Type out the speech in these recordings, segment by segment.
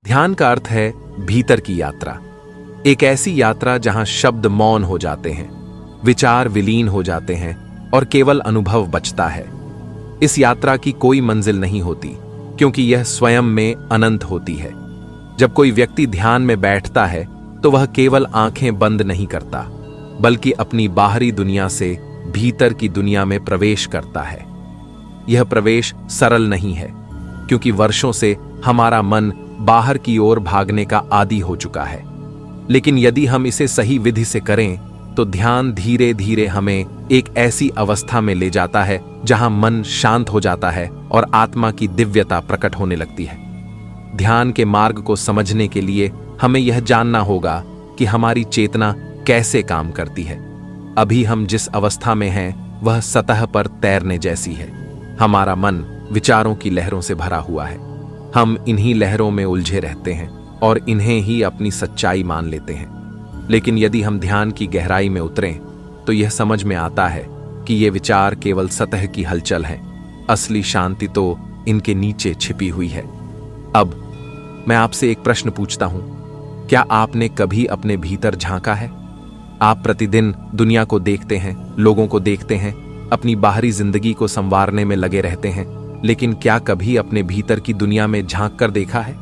ध्यान का अर्थ है भीतर की यात्रा। एक ऐसी यात्रा जहां शब्द मौन हो जाते हैं, विचार विलीन हो जाते हैं और केवल अनुभव बचता है। इस यात्रा की कोई मंजिल नहीं होती, क्योंकि यह स्वयं में अनंत होती है। जब कोई व्यक्ति ध्यान में बैठता है तो वह केवल आंखें बंद नहीं करता, बल्कि अपनी बाहरी दुनिया से भीतर की दुनिया में प्रवेश करता है। यह प्रवेश सरल नहीं है, क्योंकि वर्षों से हमारा मन बाहर की ओर भागने का आदी हो चुका है। लेकिन यदि हम इसे सही विधि से करें तो ध्यान धीरे धीरे हमें एक ऐसी अवस्था में ले जाता है जहां मन शांत हो जाता है और आत्मा की दिव्यता प्रकट होने लगती है। ध्यान के मार्ग को समझने के लिए हमें यह जानना होगा कि हमारी चेतना कैसे काम करती है। अभी हम जिस अवस्था में हैं वह सतह पर तैरने जैसी है। हमारा मन विचारों की लहरों से भरा हुआ है। हम इन्हीं लहरों में उलझे रहते हैं और इन्हें ही अपनी सच्चाई मान लेते हैं। लेकिन यदि हम ध्यान की गहराई में उतरें तो यह समझ में आता है कि ये विचार केवल सतह की हलचल है। असली शांति तो इनके नीचे छिपी हुई है। अब मैं आपसे एक प्रश्न पूछता हूं, क्या आपने कभी अपने भीतर झांका है? आप प्रतिदिन दुनिया को देखते हैं, लोगों को देखते हैं, अपनी बाहरी जिंदगी को संवारने में लगे रहते हैं, लेकिन क्या कभी अपने भीतर की दुनिया में झांक कर देखा है?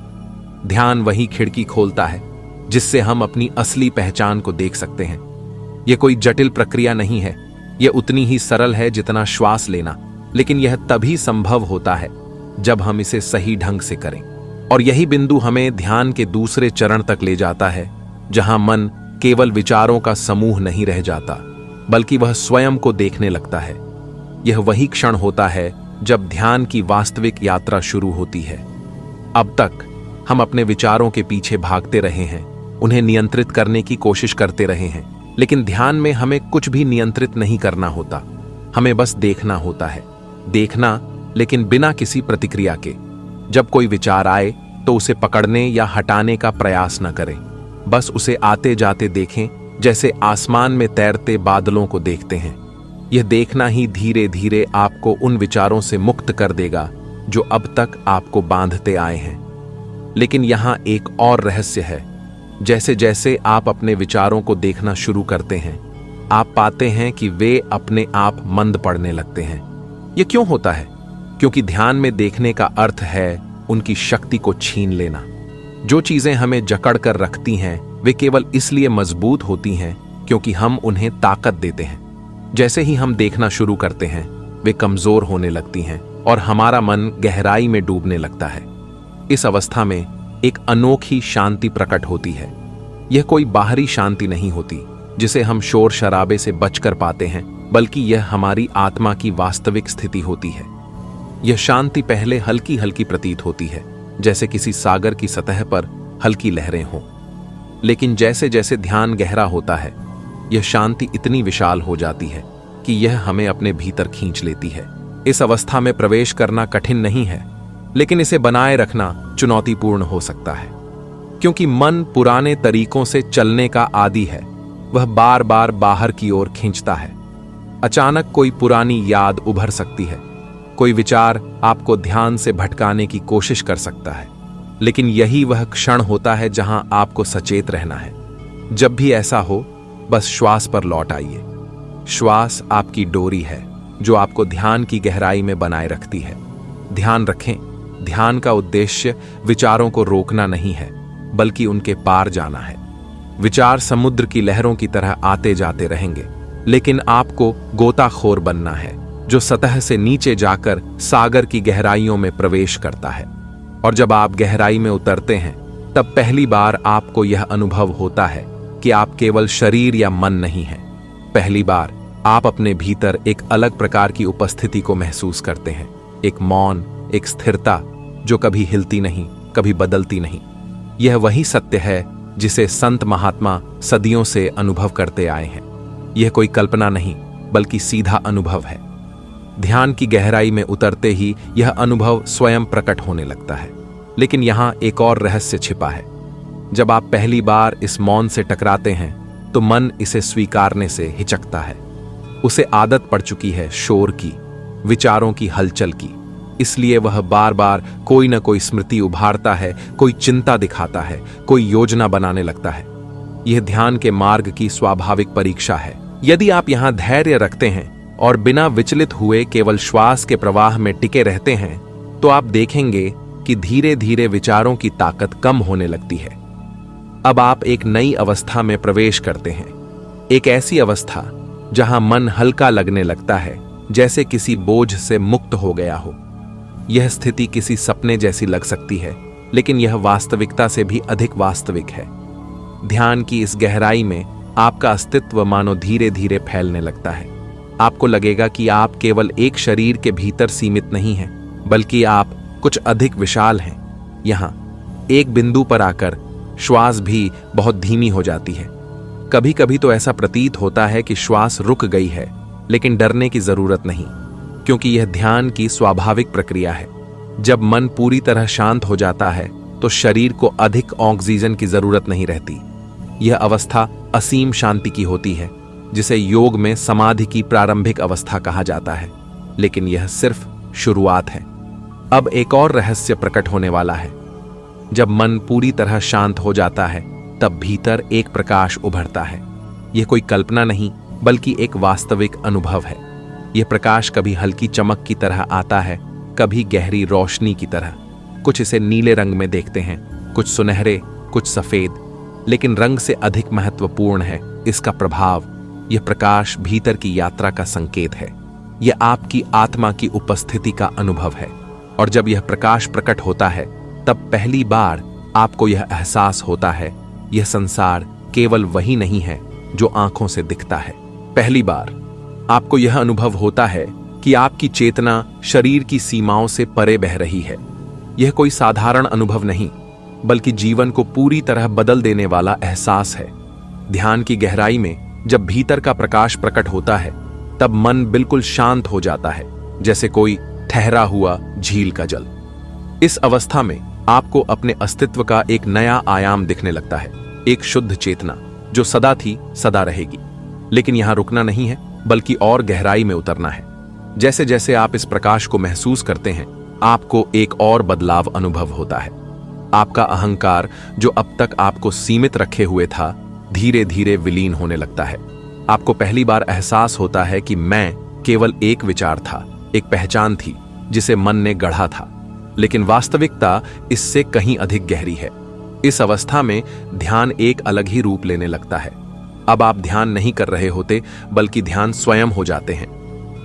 ध्यान वही खिड़की खोलता है जिससे हम अपनी असली पहचान को देख सकते हैं। यह कोई जटिल प्रक्रिया नहीं है, यह उतनी ही सरल है जितना श्वास लेना, लेकिन यह तभी संभव होता है जब हम इसे सही ढंग से करें। और यही बिंदु हमें ध्यान के दूसरे चरण तक ले जाता है, जहां मन केवल विचारों का समूह नहीं रह जाता, बल्कि वह स्वयं को देखने लगता है। यह वही क्षण होता है जब ध्यान की वास्तविक यात्रा शुरू होती है। अब तक हम अपने विचारों के पीछे भागते रहे हैं, उन्हें नियंत्रित करने की कोशिश करते रहे हैं, लेकिन ध्यान में हमें कुछ भी नियंत्रित नहीं करना होता। हमें बस देखना होता है। देखना, लेकिन बिना किसी प्रतिक्रिया के। जब कोई विचार आए तो उसे पकड़ने या हटाने का प्रयास न करें। बस उसे आते जाते देखें, जैसे आसमान में तैरते बादलों को देखते हैं। यह देखना ही धीरे धीरे आपको उन विचारों से मुक्त कर देगा जो अब तक आपको बांधते आए हैं। लेकिन यहां एक और रहस्य है। जैसे जैसे आप अपने विचारों को देखना शुरू करते हैं, आप पाते हैं कि वे अपने आप मंद पड़ने लगते हैं। यह क्यों होता है? क्योंकि ध्यान में देखने का अर्थ है उनकी शक्ति को छीन लेना। जो चीजें हमें जकड़ कर रखती हैं, वे केवल इसलिए मजबूत होती हैं क्योंकि हम उन्हें ताकत देते हैं। जैसे ही हम देखना शुरू करते हैं, वे कमजोर होने लगती हैं और हमारा मन गहराई में डूबने लगता है। इस अवस्था में एक अनोखी शांति प्रकट होती है। यह कोई बाहरी शांति नहीं होती जिसे हम शोर शराबे से बचकर पाते हैं, बल्कि यह हमारी आत्मा की वास्तविक स्थिति होती है। यह शांति पहले हल्की हल्की प्रतीत होती है, जैसे किसी सागर की सतह पर हल्की लहरें हों। लेकिन जैसे जैसे ध्यान गहरा होता है, यह शांति इतनी विशाल हो जाती है कि यह हमें अपने भीतर खींच लेती है। इस अवस्था में प्रवेश करना कठिन नहीं है, लेकिन इसे बनाए रखना चुनौतीपूर्ण हो सकता है, क्योंकि मन पुराने तरीकों से चलने का आदी है। वह बार बार बाहर की ओर खींचता है। अचानक कोई पुरानी याद उभर सकती है, कोई विचार आपको ध्यान से भटकाने की कोशिश कर सकता है। लेकिन यही वह क्षण होता है जहां आपको सचेत रहना है। जब भी ऐसा हो, बस श्वास पर लौट आइए। श्वास आपकी डोरी है जो आपको ध्यान की गहराई में बनाए रखती है। ध्यान रखें, ध्यान का उद्देश्य विचारों को रोकना नहीं है, बल्कि उनके पार जाना है। विचार समुद्र की लहरों की तरह आते जाते रहेंगे, लेकिन आपको गोताखोर बनना है जो सतह से नीचे जाकर सागर की गहराइयों में प्रवेश करता है। और जब आप गहराई में उतरते हैं, तब पहली बार आपको यह अनुभव होता है कि आप केवल शरीर या मन नहीं हैं। पहली बार आप अपने भीतर एक अलग प्रकार की उपस्थिति को महसूस करते हैं, एक मौन, एक स्थिरता जो कभी हिलती नहीं, कभी बदलती नहीं। यह वही सत्य है जिसे संत महात्मा सदियों से अनुभव करते आए हैं। यह कोई कल्पना नहीं, बल्कि सीधा अनुभव है। ध्यान की गहराई में उतरते ही यह अनुभव स्वयं प्रकट होने लगता है। लेकिन यहां एक और रहस्य छिपा है। जब आप पहली बार इस मौन से टकराते हैं, तो मन इसे स्वीकारने से हिचकता है। उसे आदत पड़ चुकी है शोर की, विचारों की हलचल की। इसलिए वह बार बार कोई न कोई स्मृति उभारता है, कोई चिंता दिखाता है, कोई योजना बनाने लगता है। यह ध्यान के मार्ग की स्वाभाविक परीक्षा है। यदि आप यहां धैर्य रखते हैं और बिना विचलित हुए केवल श्वास के प्रवाह में टिके रहते हैं, तो आप देखेंगे कि धीरे धीरे विचारों की ताकत कम होने लगती है। अब आप एक नई अवस्था में प्रवेश करते हैं, एक ऐसी अवस्था जहां मन हल्का लगने लगता है, जैसे किसी बोझ से मुक्त हो गया हो। यह स्थिति किसी सपने जैसी लग सकती है, लेकिन यह वास्तविकता से भी अधिक वास्तविक है। ध्यान की इस गहराई में आपका अस्तित्व मानो धीरे धीरे फैलने लगता है। आपको लगेगा कि आप केवल एक शरीर के भीतर सीमित नहीं हैं, बल्कि आप कुछ अधिक विशाल हैं। यहां एक बिंदु पर आकर श्वास भी बहुत धीमी हो जाती है। कभी कभी तो ऐसा प्रतीत होता है कि श्वास रुक गई है, लेकिन डरने की जरूरत नहीं, क्योंकि यह ध्यान की स्वाभाविक प्रक्रिया है। जब मन पूरी तरह शांत हो जाता है तो शरीर को अधिक ऑक्सीजन की जरूरत नहीं रहती। यह अवस्था असीम शांति की होती है, जिसे योग में समाधि की प्रारंभिक अवस्था कहा जाता है। लेकिन यह सिर्फ शुरुआत है। अब एक और रहस्य प्रकट होने वाला है। जब मन पूरी तरह शांत हो जाता है, तब भीतर एक प्रकाश उभरता है। यह कोई कल्पना नहीं, बल्कि एक वास्तविक अनुभव है। यह प्रकाश कभी हल्की चमक की तरह आता है, कभी गहरी रोशनी की तरह। कुछ इसे नीले रंग में देखते हैं, कुछ सुनहरे, कुछ सफेद, लेकिन रंग से अधिक महत्वपूर्ण है इसका प्रभाव। यह प्रकाश भीतर की यात्रा का संकेत है। यह आपकी आत्मा की उपस्थिति का अनुभव है। और जब यह प्रकाश प्रकट होता है, तब पहली बार आपको यह एहसास होता है, यह संसार केवल वही नहीं है जो आंखों से दिखता है। पहली बार आपको यह अनुभव होता है कि आपकी चेतना शरीर की सीमाओं से परे बह रही है। यह कोई साधारण अनुभव नहीं, बल्कि जीवन को पूरी तरह बदल देने वाला एहसास है। ध्यान की गहराई में जब भीतर का प्रकाश प्रकट होता है, तब मन बिल्कुल शांत हो जाता है, जैसे कोई ठहरा हुआ झील का जल। इस अवस्था में आपको अपने अस्तित्व का एक नया आयाम दिखने लगता है, एक शुद्ध चेतना जो सदा थी, सदा रहेगी। लेकिन यहां रुकना नहीं है, बल्कि और गहराई में उतरना है। जैसे जैसे आप इस प्रकाश को महसूस करते हैं, आपको एक और बदलाव अनुभव होता है। आपका अहंकार, जो अब तक आपको सीमित रखे हुए था, धीरे धीरे विलीन होने लगता है। आपको पहली बार एहसास होता है कि मैं केवल एक विचार था, एक पहचान थी जिसे मन ने गढ़ा था। लेकिन वास्तविकता इससे कहीं अधिक गहरी है। इस अवस्था में ध्यान एक अलग ही रूप लेने लगता है। अब आप ध्यान नहीं कर रहे होते, बल्कि ध्यान स्वयं हो जाते हैं।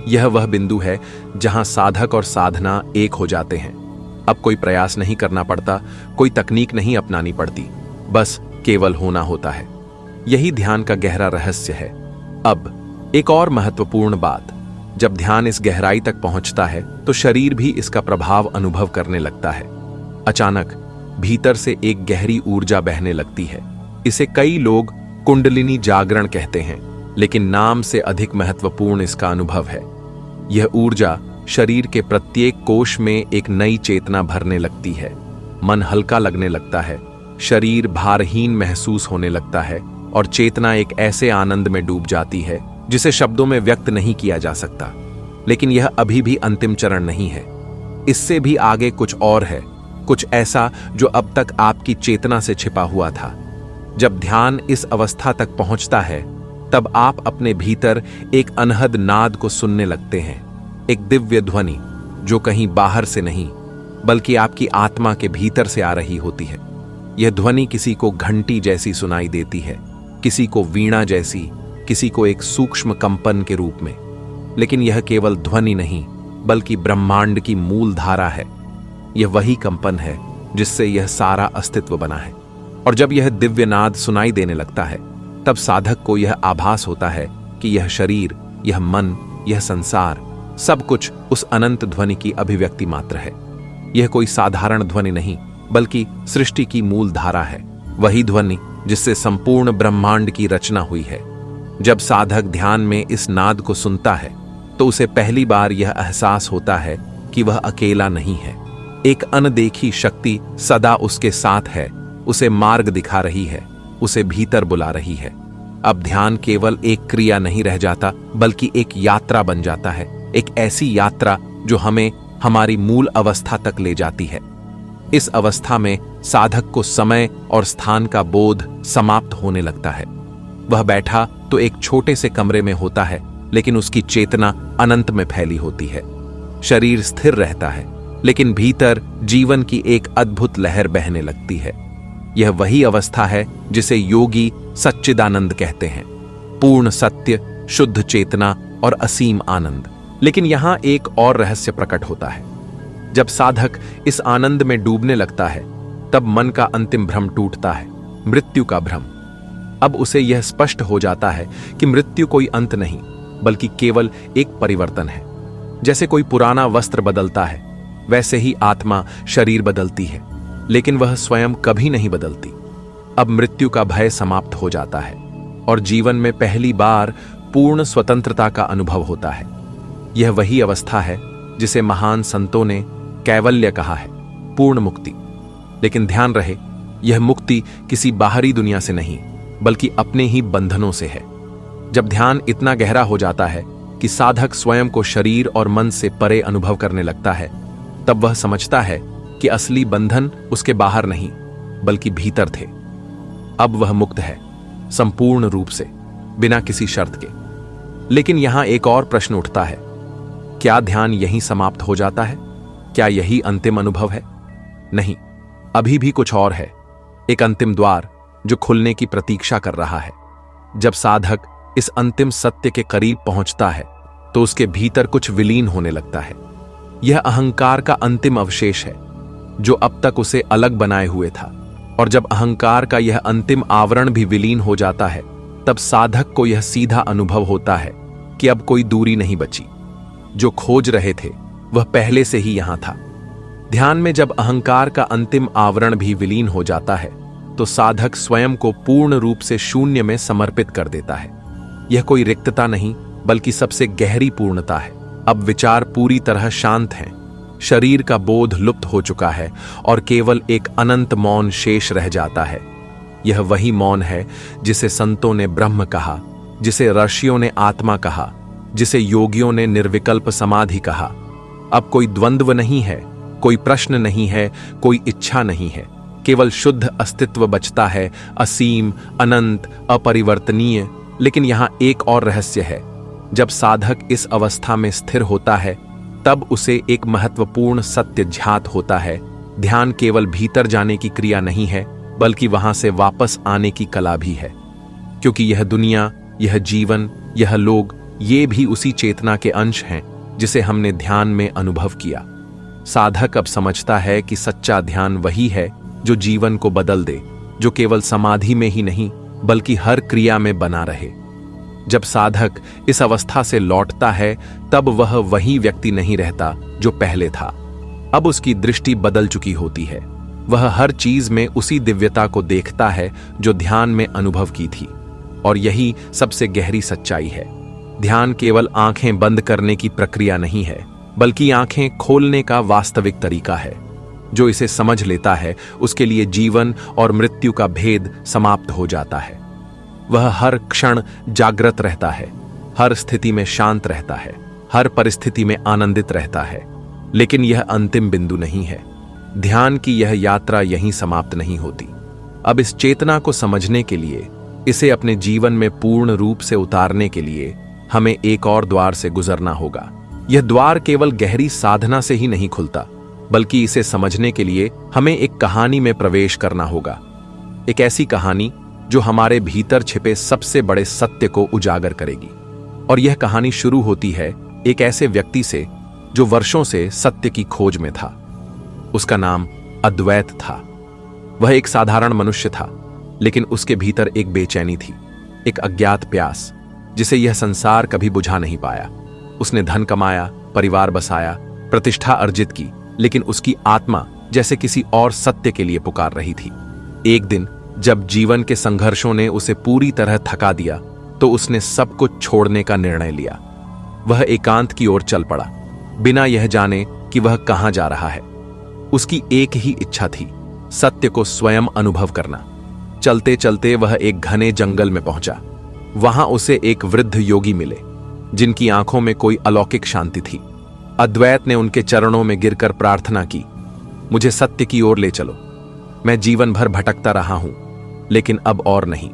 यह वह बिंदु है जहां साधक और साधना एक हो जाते हैं। अब कोई प्रयास नहीं करना पड़ता, कोई तकनीक नहीं अपनानी पड़ती, बस केवल होना होता है। यही ध्यान का गहरा रहस्य है। अब एक और महत्वपूर्ण बात, जब ध्यान इस गहराई तक पहुंचता है तो शरीर भी इसका प्रभाव अनुभव करने लगता है। अचानक भीतर से एक गहरी ऊर्जा बहने लगती है। इसे कई लोग कुंडलिनी जागरण कहते हैं, लेकिन नाम से अधिक महत्वपूर्ण इसका अनुभव है। यह ऊर्जा शरीर के प्रत्येक कोश में एक नई चेतना भरने लगती है। मन हल्का लगने लगता है, शरीर भारहीन महसूस होने लगता है, और चेतना एक ऐसे आनंद में डूब जाती है जिसे शब्दों में व्यक्त नहीं किया जा सकता। लेकिन यह अभी भी अंतिम चरण नहीं है। इससे भी आगे कुछ और है, कुछ ऐसा जो अब तक आपकी चेतना से छिपा हुआ था। जब ध्यान इस अवस्था तक पहुंचता है, तब आप अपने भीतर एक अनहद नाद को सुनने लगते हैं, एक दिव्य ध्वनि जो कहीं बाहर से नहीं, बल्कि आपकी आत्मा के भीतर से आ रही होती है। यह ध्वनि किसी को घंटी जैसी सुनाई देती है, किसी को वीणा जैसी, किसी को एक सूक्ष्म कंपन के रूप में। लेकिन यह केवल ध्वनि नहीं, बल्कि ब्रह्मांड की मूल धारा है। यह वही कंपन है जिससे यह सारा अस्तित्व बना है। और जब यह दिव्य नाद सुनाई देने लगता है, तब साधक को यह आभास होता है कि यह शरीर, यह मन, यह संसार, सब कुछ उस अनंत ध्वनि की अभिव्यक्ति मात्र है। यह कोई साधारण ध्वनि नहीं, बल्कि सृष्टि की मूल धारा है, वही ध्वनि जिससे संपूर्ण ब्रह्मांड की रचना हुई है। जब साधक ध्यान में इस नाद को सुनता है, तो उसे पहली बार यह एहसास होता है कि वह अकेला नहीं है। एक अनदेखी शक्ति सदा उसके साथ है, उसे मार्ग दिखा रही है, उसे भीतर बुला रही है। अब ध्यान केवल एक क्रिया नहीं रह जाता, बल्कि एक यात्रा बन जाता है। एक ऐसी यात्रा जो हमें हमारी मूल अवस्था तक ले जाती है। इस अवस्था में साधक को समय और स्थान का बोध समाप्त होने लगता है। वह बैठा तो एक छोटे से कमरे में होता है, लेकिन उसकी चेतना अनंत में फैली होती है। शरीर स्थिर रहता है, लेकिन भीतर जीवन की एक अद्भुत लहर बहने लगती है। यह वही अवस्था है जिसे योगी सच्चिदानंद कहते हैं, पूर्ण सत्य, शुद्ध चेतना और असीम आनंद। लेकिन यहां एक और रहस्य प्रकट होता है। जब साधक इस आनंद में डूबने लगता है, तब मन का अंतिम भ्रम टूटता है, मृत्यु का भ्रम। अब उसे यह स्पष्ट हो जाता है कि मृत्यु कोई अंत नहीं, बल्कि केवल एक परिवर्तन है। जैसे कोई पुराना वस्त्र बदलता है, वैसे ही आत्मा शरीर बदलती है, लेकिन वह स्वयं कभी नहीं बदलती। अब मृत्यु का भय समाप्त हो जाता है और जीवन में पहली बार पूर्ण स्वतंत्रता का अनुभव होता है। यह वही अवस्था है जिसे महान संतों ने कैवल्य कहा है, पूर्ण मुक्ति। लेकिन ध्यान रहे, यह मुक्ति किसी बाहरी दुनिया से नहीं, बल्कि अपने ही बंधनों से है। जब ध्यान इतना गहरा हो जाता है कि साधक स्वयं को शरीर और मन से परे अनुभव करने लगता है, तब वह समझता है कि असली बंधन उसके बाहर नहीं, बल्कि भीतर थे। अब वह मुक्त है, संपूर्ण रूप से, बिना किसी शर्त के। लेकिन यहां एक और प्रश्न उठता है, क्या ध्यान यहीं समाप्त हो जाता है? क्या यही अंतिम अनुभव है? नहीं, अभी भी कुछ और है, एक अंतिम द्वार जो खुलने की प्रतीक्षा कर रहा है। जब साधक इस अंतिम सत्य के करीब पहुंचता है, तो उसके भीतर कुछ विलीन होने लगता है। यह अहंकार का अंतिम अवशेष है, जो अब तक उसे अलग बनाए हुए था। और जब अहंकार का यह अंतिम आवरण भी विलीन हो जाता है, तब साधक को यह सीधा अनुभव होता है कि अब कोई दूरी नहीं बची। जो खोज रहे थे वह पहले से ही यहां था। ध्यान में जब अहंकार का अंतिम आवरण भी विलीन हो जाता है, तो साधक स्वयं को पूर्ण रूप से शून्य में समर्पित कर देता है। यह कोई रिक्तता नहीं, बल्कि सबसे गहरी पूर्णता है। अब विचार पूरी तरह शांत हैं, शरीर का बोध लुप्त हो चुका है और केवल एक अनंत मौन शेष रह जाता है। यह वही मौन है जिसे संतों ने ब्रह्म कहा, जिसे ऋषियों ने आत्मा कहा, जिसे योगियों ने निर्विकल्प समाधि कहा। अब कोई द्वंद्व नहीं है, कोई प्रश्न नहीं है, कोई इच्छा नहीं है, केवल शुद्ध अस्तित्व बचता है, असीम, अनंत, अपरिवर्तनीय। लेकिन यहां एक और रहस्य है। जब साधक इस अवस्था में स्थिर होता है, तब उसे एक महत्वपूर्ण सत्य ज्ञात होता है। ध्यान केवल भीतर जाने की क्रिया नहीं है, बल्कि वहां से वापस आने की कला भी है। क्योंकि यह दुनिया, यह जीवन, यह लोग, ये भी उसी चेतना के अंश हैं जिसे हमने ध्यान में अनुभव किया। साधक अब समझता है कि सच्चा ध्यान वही है जो जीवन को बदल दे, जो केवल समाधि में ही नहीं, बल्कि हर क्रिया में बना रहे। जब साधक इस अवस्था से लौटता है, तब वह वही व्यक्ति नहीं रहता जो पहले था। अब उसकी दृष्टि बदल चुकी होती है। वह हर चीज में उसी दिव्यता को देखता है जो ध्यान में अनुभव की थी। और यही सबसे गहरी सच्चाई है। ध्यान केवल आंखें बंद करने की प्रक्रिया नहीं है, बल्कि आंखें खोलने का वास्तविक तरीका है। जो इसे समझ लेता है, उसके लिए जीवन और मृत्यु का भेद समाप्त हो जाता है। वह हर क्षण जागृत रहता है, हर स्थिति में शांत रहता है, हर परिस्थिति में आनंदित रहता है। लेकिन यह अंतिम बिंदु नहीं है। ध्यान की यह यात्रा यहीं समाप्त नहीं होती। अब इस चेतना को समझने के लिए, इसे अपने जीवन में पूर्ण रूप से उतारने के लिए हमें एक और द्वार से गुजरना होगा। यह द्वार केवल गहरी साधना से ही नहीं खुलता, बल्कि इसे समझने के लिए हमें एक कहानी में प्रवेश करना होगा। एक ऐसी कहानी जो हमारे भीतर छिपे सबसे बड़े सत्य को उजागर करेगी। और यह कहानी शुरू होती है एक ऐसे व्यक्ति से जो वर्षों से सत्य की खोज में था। उसका नाम अद्वैत था। वह एक साधारण मनुष्य था, लेकिन उसके भीतर एक बेचैनी थी, एक अज्ञात प्यास जिसे यह संसार कभी बुझा नहीं पाया। उसने धन कमाया, परिवार बसाया, प्रतिष्ठा अर्जित की, लेकिन उसकी आत्मा जैसे किसी और सत्य के लिए पुकार रही थी। एक दिन जब जीवन के संघर्षों ने उसे पूरी तरह थका दिया, तो उसने सब कुछ छोड़ने का निर्णय लिया। वह एकांत की ओर चल पड़ा, बिना यह जाने कि वह कहां जा रहा है। उसकी एक ही इच्छा थी, सत्य को स्वयं अनुभव करना। चलते चलते वह एक घने जंगल में पहुंचा। वहां उसे एक वृद्ध योगी मिले, जिनकी आंखों में कोई अलौकिक शांति थी। अद्वैत ने उनके चरणों में गिरकर प्रार्थना की, मुझे सत्य की ओर ले चलो। मैं जीवन भर भटकता रहा हूं, लेकिन अब और नहीं।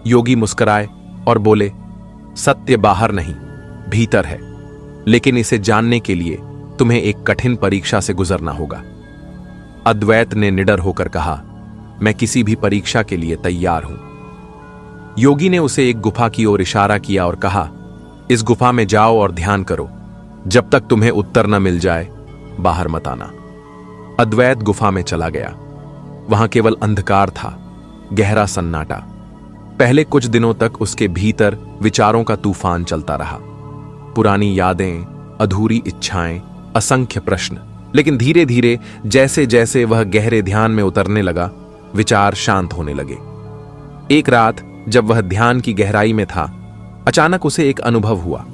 योगी मुस्कुराए और बोले, सत्य बाहर नहीं, भीतर है, लेकिन इसे जानने के लिए तुम्हें एक कठिन परीक्षा से गुजरना होगा। अद्वैत ने निडर होकर कहा, मैं किसी भी परीक्षा के लिए तैयार हूं। योगी ने उसे एक गुफा की ओर इशारा किया और कहा, इस गुफा में जाओ और ध्यान करो। जब तक तुम्हें उत्तर न मिल जाए, बाहर मत आना। अद्वैत गुफा में चला गया। वहां केवल अंधकार था, गहरा सन्नाटा। पहले कुछ दिनों तक उसके भीतर विचारों का तूफान चलता रहा। पुरानी यादें, अधूरी इच्छाएं, असंख्य प्रश्न। लेकिन धीरे धीरे जैसे जैसे वह गहरे ध्यान में उतरने लगा, विचार शांत होने लगे। एक रात जब वह ध्यान की गहराई में था, अचानक उसे एक अनुभव हुआ।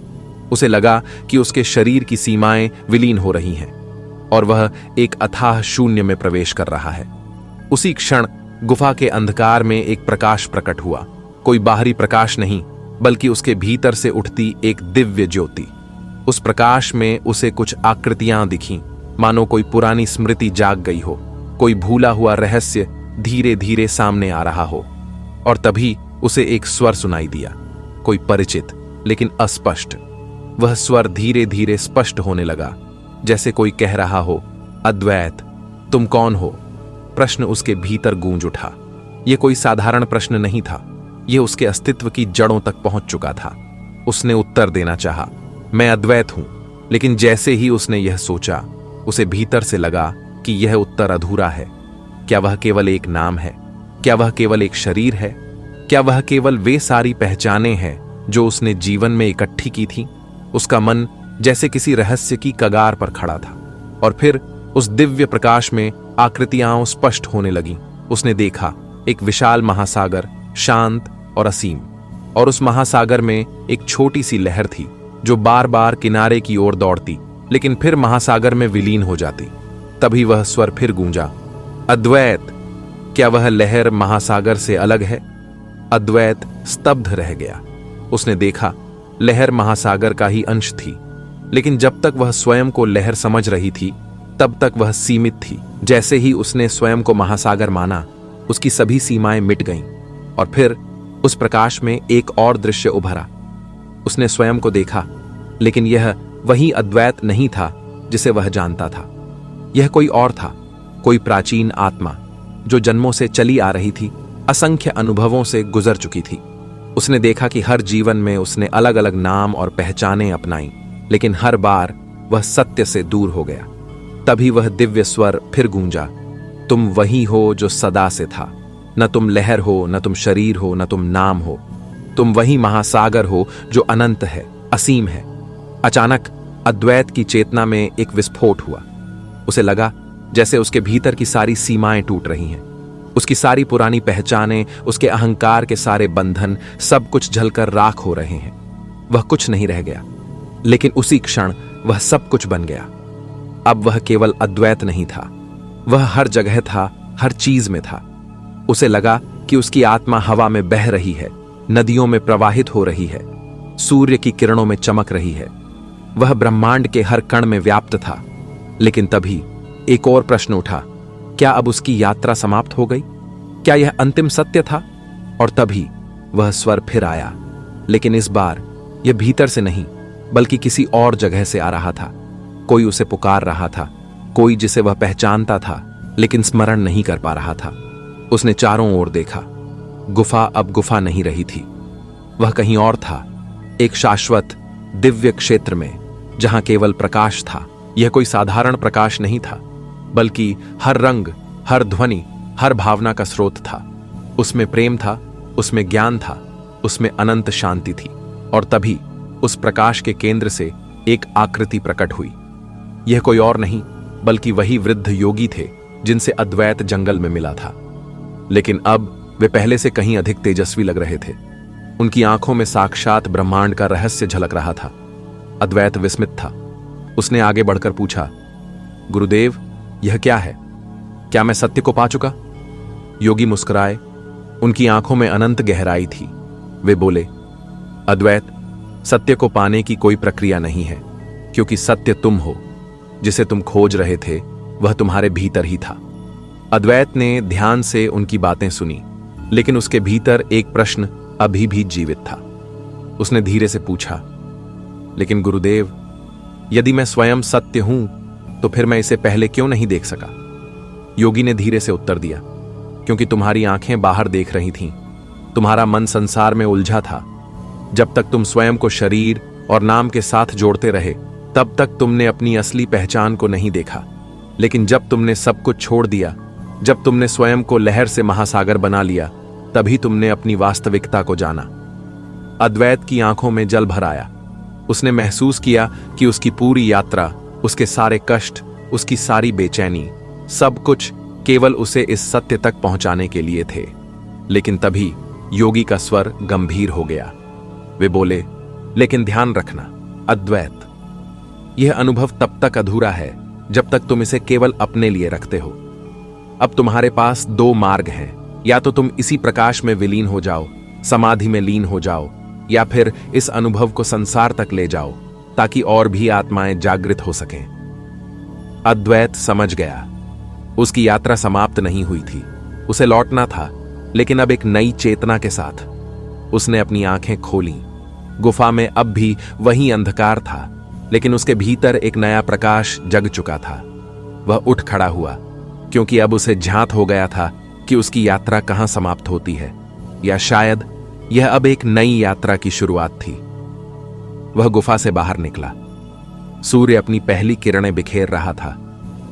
उसे लगा कि उसके शरीर की सीमाएं विलीन हो रही हैं और वह एक अथाह शून्य में प्रवेश कर रहा है। उसी क्षण गुफा के अंधकार में एक प्रकाश प्रकट हुआ। कोई बाहरी प्रकाश नहीं, बल्कि उसके भीतर से उठती एक दिव्य ज्योति। उस प्रकाश में उसे कुछ आकृतियां दिखीं, मानो कोई पुरानी स्मृति जाग गई हो, कोई भूला हुआ रहस्य धीरे धीरे सामने आ रहा हो। और तभी उसे एक स्वर सुनाई दिया, कोई परिचित लेकिन अस्पष्ट। वह स्वर धीरे धीरे स्पष्ट होने लगा, जैसे कोई कह रहा हो, अद्वैत, तुम कौन हो? प्रश्न उसके भीतर गूंज उठा। यह कोई साधारण प्रश्न नहीं था, यह उसके अस्तित्व की जड़ों तक पहुंच चुका था। उसने उत्तर देना चाहा, मैं अद्वैत हूं। लेकिन जैसे ही उसने यह सोचा, उसे भीतर से लगा कि यह उत्तर अधूरा है। क्या वह केवल एक नाम है? क्या वह केवल एक शरीर है? क्या वह केवल वे सारी पहचानें हैं जो उसने जीवन में इकट्ठी की थी? उसका मन जैसे किसी रहस्य की कगार पर खड़ा था। और फिर उस दिव्य प्रकाश में आकृतियां स्पष्ट होने लगीं। उसने देखा एक विशाल महासागर, शांत और असीम। और उस महासागर में एक छोटी सी लहर थी जो बार बार किनारे की ओर दौड़ती, लेकिन फिर महासागर में विलीन हो जाती। तभी वह स्वर फिर गूंजा, अद्वैत, क्या वह लहर महासागर से अलग है? अद्वैत स्तब्ध रह गया। उसने देखा लहर महासागर का ही अंश थी, लेकिन जब तक वह स्वयं को लहर समझ रही थी, तब तक वह सीमित थी। जैसे ही उसने स्वयं को महासागर माना, उसकी सभी सीमाएं मिट गईं। और फिर उस प्रकाश में एक और दृश्य उभरा। उसने स्वयं को देखा, लेकिन यह वही अद्वैत नहीं था जिसे वह जानता था। यह कोई और था, कोई प्राचीन आत्मा जो जन्मों से चली आ रही थी, असंख्य अनुभवों से गुजर चुकी थी। उसने देखा कि हर जीवन में उसने अलग अलग नाम और पहचानें अपनाई, लेकिन हर बार वह सत्य से दूर हो गया। तभी वह दिव्य स्वर फिर गूंजा, तुम वही हो जो सदा से था। न तुम लहर हो, न तुम शरीर हो, न तुम नाम हो। तुम वही महासागर हो जो अनंत है, असीम है। अचानक अद्वैत की चेतना में एक विस्फोट हुआ। उसे लगा जैसे उसके भीतर की सारी सीमाएं टूट रही हैं। उसकी सारी पुरानी पहचानें, उसके अहंकार के सारे बंधन, सब कुछ जलकर राख हो रहे हैं। वह कुछ नहीं रह गया, लेकिन उसी क्षण वह सब कुछ बन गया। अब वह केवल अद्वैत नहीं था, वह हर जगह था, हर चीज में था। उसे लगा कि उसकी आत्मा हवा में बह रही है, नदियों में प्रवाहित हो रही है, सूर्य की किरणों में चमक रही है। वह ब्रह्मांड के हर कण में व्याप्त था। लेकिन तभी एक और प्रश्न उठा, क्या अब उसकी यात्रा समाप्त हो गई? क्या यह अंतिम सत्य था? और तभी वह स्वर फिर आया, लेकिन इस बार यह भीतर से नहीं, बल्कि किसी और जगह से आ रहा था। कोई उसे पुकार रहा था, कोई जिसे वह पहचानता था लेकिन स्मरण नहीं कर पा रहा था। उसने चारों ओर देखा। गुफा अब गुफा नहीं रही थी, वह कहीं और था, एक शाश्वत दिव्य क्षेत्र में, जहां केवल प्रकाश था। यह कोई साधारण प्रकाश नहीं था, बल्कि हर रंग, हर ध्वनि, हर भावना का स्रोत था। उसमें प्रेम था, उसमें ज्ञान था, उसमें अनंत शांति थी। और तभी उस प्रकाश के केंद्र से एक आकृति प्रकट हुई। यह कोई और नहीं, बल्कि वही वृद्ध योगी थे जिनसे अद्वैत जंगल में मिला था। लेकिन अब वे पहले से कहीं अधिक तेजस्वी लग रहे थे। उनकी आंखों में साक्षात ब्रह्मांड का रहस्य झलक रहा था। अद्वैत विस्मित था। उसने आगे बढ़कर पूछा, गुरुदेव, यह क्या है? क्या मैं सत्य को पा चुका? योगी मुस्कुराए। उनकी आंखों में अनंत गहराई थी। वे बोले, अद्वैत, सत्य को पाने की कोई प्रक्रिया नहीं है, क्योंकि सत्य तुम हो। जिसे तुम खोज रहे थे वह तुम्हारे भीतर ही था। अद्वैत ने ध्यान से उनकी बातें सुनी, लेकिन उसके भीतर एक प्रश्न अभी भी जीवित था। उसने धीरे से पूछा, लेकिन गुरुदेव, यदि मैं स्वयं सत्य हूं तो फिर मैं इसे पहले क्यों नहीं देख सका? योगी ने धीरे से उत्तर दिया, क्योंकि तुम्हारी आंखें बाहर देख रही थीं, तुम्हारा मन संसार में उलझा था। जब तक तुम स्वयं को शरीर और नाम के साथ जोड़ते रहे, तब तक तुमने अपनी असली पहचान को नहीं देखा। लेकिन जब तुमने सब कुछ छोड़ दिया, जब तुमने स्वयं को लहर से महासागर बना लिया, तभी तुमने अपनी वास्तविकता को जाना। अद्वैत की आंखों में जल भर आया। उसने महसूस किया कि उसकी पूरी यात्रा, उसके सारे कष्ट, उसकी सारी बेचैनी, सब कुछ केवल उसे इस सत्य तक पहुंचाने के लिए थे। लेकिन तभी योगी का स्वर गंभीर हो गया। वे बोले, लेकिन ध्यान रखना अद्वैत, यह अनुभव तब तक अधूरा है जब तक तुम इसे केवल अपने लिए रखते हो। अब तुम्हारे पास दो मार्ग हैं, या तो तुम इसी प्रकाश में विलीन हो जाओ, समाधि में लीन हो जाओ, या फिर इस अनुभव को संसार तक ले जाओ ताकि और भी आत्माएं जागृत हो सकें। अद्वैत समझ गया, उसकी यात्रा समाप्त नहीं हुई थी, उसे लौटना था, लेकिन अब एक नई चेतना के साथ। उसने अपनी आंखें खोली। गुफा में अब भी वही अंधकार था, लेकिन उसके भीतर एक नया प्रकाश जग चुका था। वह उठ खड़ा हुआ, क्योंकि अब उसे झांत हो गया था कि उसकी यात्रा कहां समाप्त होती है, या शायद यह अब एक नई यात्रा की शुरुआत थी। वह गुफा से बाहर निकला। सूर्य अपनी पहली किरणें बिखेर रहा था,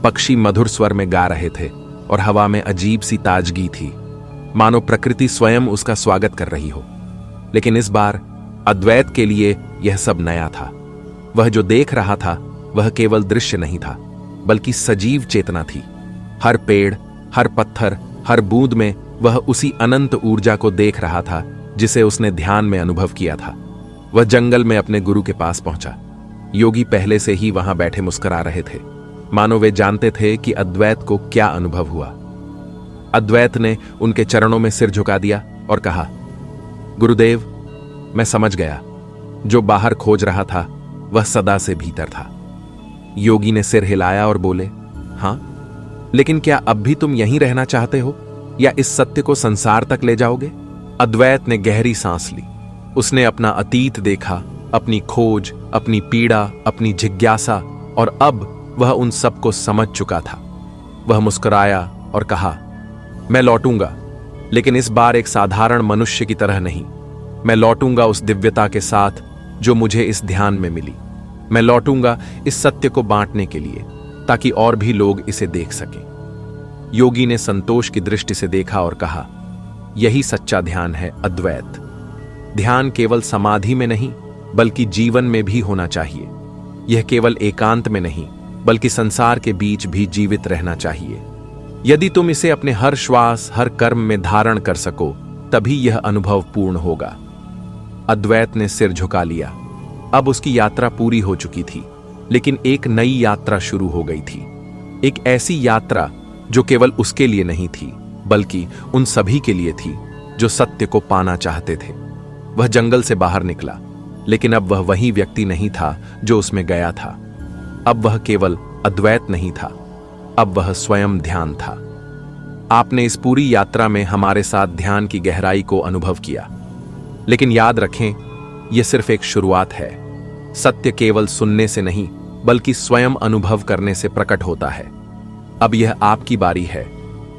पक्षी मधुर स्वर में गा रहे थे और हवा में अजीब सी ताजगी थी, मानो प्रकृति स्वयं उसका स्वागत कर रही हो। लेकिन इस बार अद्वैत के लिए यह सब नया था। वह जो देख रहा था वह केवल दृश्य नहीं था, बल्कि सजीव चेतना थी। हर पेड़, हर पत्थर, हर बूंद में वह उसी अनंत ऊर्जा को देख रहा था जिसे उसने ध्यान में अनुभव किया था। वह जंगल में अपने गुरु के पास पहुंचा। योगी पहले से ही वहां बैठे मुस्कुरा रहे थे, मानो वे जानते थे कि अद्वैत को क्या अनुभव हुआ। अद्वैत ने उनके चरणों में सिर झुका दिया और कहा, गुरुदेव, मैं समझ गया, जो बाहर खोज रहा था वह सदा से भीतर था। योगी ने सिर हिलाया और बोले, हां, लेकिन क्या अब भी तुम यहीं रहना चाहते हो, या इस सत्य को संसार तक ले जाओगे? अद्वैत ने गहरी सांस ली। उसने अपना अतीत देखा, अपनी खोज, अपनी पीड़ा, अपनी जिज्ञासा, और अब वह उन सबको समझ चुका था। वह मुस्कुराया और कहा, मैं लौटूंगा, लेकिन इस बार एक साधारण मनुष्य की तरह नहीं। मैं लौटूंगा उस दिव्यता के साथ जो मुझे इस ध्यान में मिली। मैं लौटूंगा इस सत्य को बांटने के लिए, ताकि और भी लोग इसे देख सकें। योगी ने संतोष की दृष्टि से देखा और कहा, यही सच्चा ध्यान है अद्वैत। ध्यान केवल समाधि में नहीं, बल्कि जीवन में भी होना चाहिए। यह केवल एकांत में नहीं, बल्कि संसार के बीच भी जीवित रहना चाहिए। यदि तुम इसे अपने हर श्वास, हर कर्म में धारण कर सको, तभी यह अनुभव पूर्ण होगा। अद्वैत ने सिर झुका लिया। अब उसकी यात्रा पूरी हो चुकी थी, लेकिन एक नई यात्रा शुरू हो गई थी। एक ऐसी यात्रा जो केवल उसके लिए नहीं थी, बल्कि उन सभी के लिए थी जो सत्य को पाना चाहते थे। वह जंगल से बाहर निकला, लेकिन अब वह वही व्यक्ति नहीं था जो उसमें गया था। अब वह केवल अद्वैत नहीं था, अब वह स्वयं ध्यान था। आपने इस पूरी यात्रा में हमारे साथ ध्यान की गहराई को अनुभव किया, लेकिन याद रखें, यह सिर्फ एक शुरुआत है। सत्य केवल सुनने से नहीं, बल्कि स्वयं अनुभव करने से प्रकट होता है। अब यह आपकी बारी है।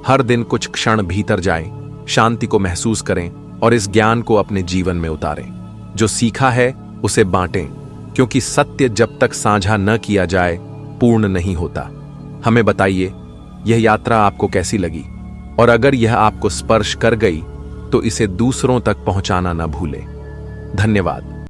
हर दिन कुछ क्षण भीतर जाएं, शांति को महसूस करें और इस ज्ञान को अपने जीवन में उतारें। जो सीखा है उसे बांटें, क्योंकि सत्य जब तक साझा न किया जाए पूर्ण नहीं होता। हमें बताइए, यह यात्रा आपको कैसी लगी, और अगर यह आपको स्पर्श कर गई तो इसे दूसरों तक पहुंचाना न भूलें। धन्यवाद।